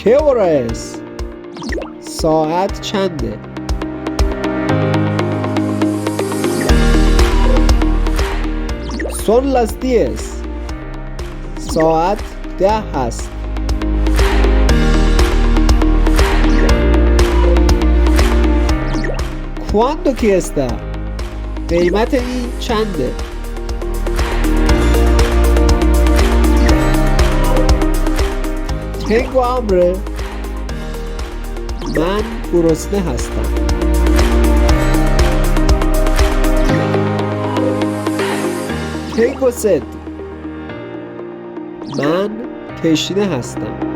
¿Qué hora es؟ ساعت چنده؟ Son las 10. ساعت 10 هست. ¿Cuánto cuesta؟ قیمت این چنده؟ Tengo hambre. من گرسنه هستم. Tengo sed. من تشنه هستم.